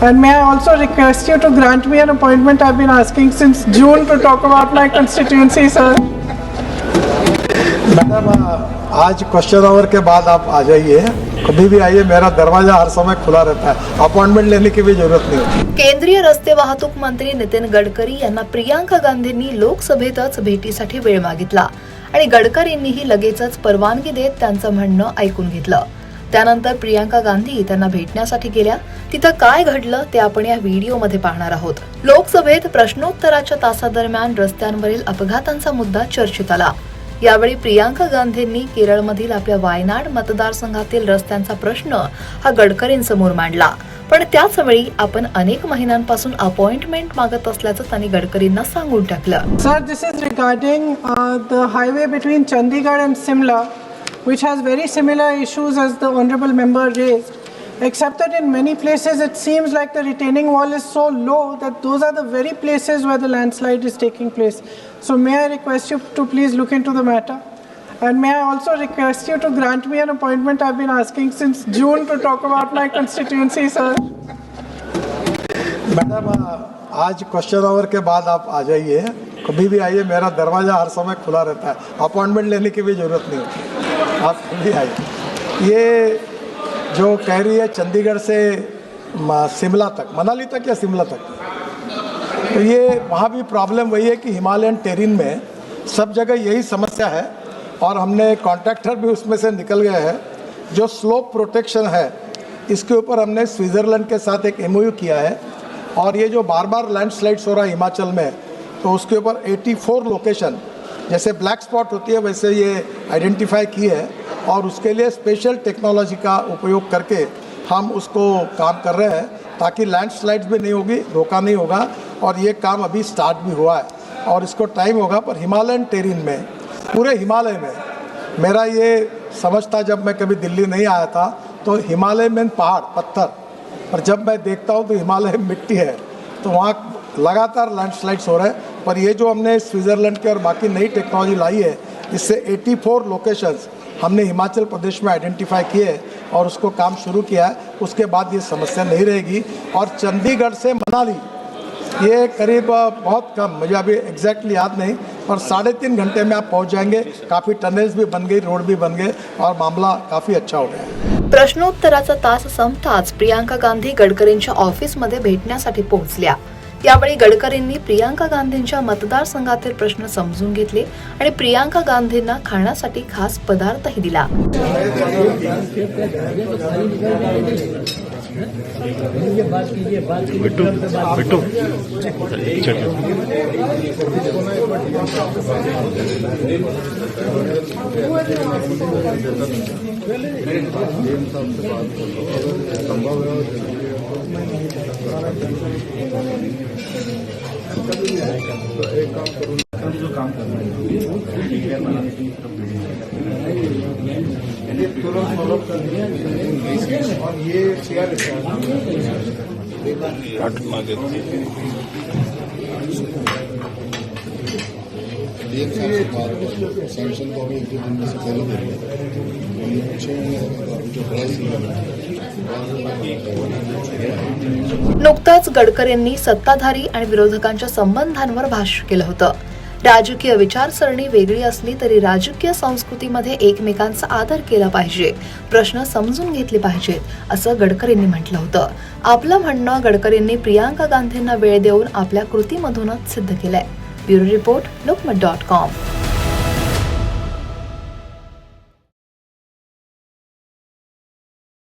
And may I also request you to grant me an appointment? I've been asking since June to talk about my constituency, sir. Madam, आज question आवर के बाद आप आ जाइए, कभी भी आइए, मेरा दरवाजा हर समय खुला रहता है, अपॉइंटमेंट लेने की भी जरूरत नहीं होती। केंद्रीय रस्ते वाहतूक मंत्री नितीन गडकरी यांना प्रियांका गांधींनी लोकसभेतच भेटीसाठी वेळ मागितला आणि गडकरींनीही लगेचच परवानगी देत त्यांचं म्हणणं ऐकून घेतलं। त्यानंतर प्रियांका गांधी त्यांना भेटण्यासाठी गेल्या। तिथं काय घडलं ते आपण या व्हिडिओमध्ये पाहणार आहोत। लोकसभेत प्रश्नोत्तराच्या तासादरम्यान रस्त्यांवरील अपघातांचा मुद्दा चर्चेत आला। यावेळी प्रियांका गांधींनी केरळमधील आपल्या वायनाड मतदारसंघातील रस्त्यांचा प्रश्न हा गडकरींसमोर मांडला। पण त्याचवेळी आपण अनेक महिन्यांपासून अपॉइंटमेंट मागत असल्याचं त्यांनी गडकरींना सांगून टाकलं। Sir, this is regarding the highway between Chandigarh and Simla, which has very similar issues as the honorable member raised, except that in many places it seems like the retaining wall is so low that those are the very places where the landslide is taking place. So may I request you to please look into the matter? And may I also request you to grant me an appointment? I've been asking since June to talk about my constituency, sir. Madam, आज question आवर के बाद आप आ जाइए, कभी भी आइए, मेरा दरवाजा हर समय खुला रहता है, अपॉइंटमेंट लेने की भी जरूरत नहीं होती, आप कभी आइए। ये जो कह रही है चंडीगढ़ से शिमला तक, मनाली तक या शिमला तक, तो ये वहाँ भी प्रॉब्लम वही है कि हिमालयन टेरिन में सब जगह यही समस्या है और हमने कॉन्ट्रैक्टर भी उसमें से निकल गए हैं। जो स्लोप प्रोटेक्शन है इसके ऊपर हमने स्विट्ज़रलैंड के साथ एक MOU किया है और ये जो बार बार लैंडस्लाइड्स हो रहा है हिमाचल में, तो उसके ऊपर 84 लोकेशन जैसे ब्लैक स्पॉट होती है वैसे ये आइडेंटिफाई की है और उसके लिए स्पेशल टेक्नोलॉजी का उपयोग करके हम उसको काम कर रहे हैं ताकि लैंडस्लाइड्स भी नहीं होगी, धोखा नहीं होगा। और ये काम अभी स्टार्ट भी हुआ है और इसको टाइम होगा। पर हिमालयन टेरिन में, पूरे हिमालय में, मेरा ये समझ था जब मैं कभी दिल्ली नहीं आया था तो हिमालय में पहाड़ पत्थर, पर जब मैं देखता हूँ तो हिमालय में मिट्टी है, तो वहाँ लगातार लैंडस्लाइड्स हो रहे हैं। पर ये जो हमने स्विट्ज़रलैंड के और बाकी नई टेक्नोलॉजी लाई है, इससे 84 लोकेशंस हमने हिमाचल प्रदेश में आइडेंटिफाई किए हैं और उसको काम शुरू किया है। उसके बाद ये समस्या नहीं रहेगी। और चंडीगढ़ से मनाली ये करीब बहुत कम, मुझे अभी एग्जैक्टली याद नहीं, पर 3.5 घंटे में आप पहुंच जाएंगे। काफ़ी टनल्स भी बन गई, रोड भी बन गए और मामला काफ़ी अच्छा हो गया। प्रश्नोत्तराचा तास संपताच प्रियांका गांधी गडकरींच्या ऑफिसमध्ये भेटण्यासाठी पोहोचल्या। यावेळी गडकरींनी प्रियांका गांधींच्या मतदारसंघातील प्रश्न समजून घेतले आणि प्रियांका गांधींना खाण्यासाठी खास पदार्थही दिला। जो काम करना है तुरंत फॉलोअप कर दिया और ये शेयर सैंक्शन को एक दिन में से पहले देंगे जो प्राइस नुकताच गडकरींनी सत्ताधारी आणि विरोधकांच्या संबंधांवर भाष्य केलं होतं। राजकीय विचारसरणी वेगळी असली तरी राजकीय संस्कृतीमध्ये एकमेकांचा आदर केला पाहिजे, प्रश्न समजून घेतले पाहिजेत असं गडकरींनी म्हटलं होतं। आपलं म्हणणं गडकरींनी प्रियांका गांधींना वेळ देऊन आपल्या कृतीमधूनच सिद्ध केलंय। Bureau report, लोकमत.com।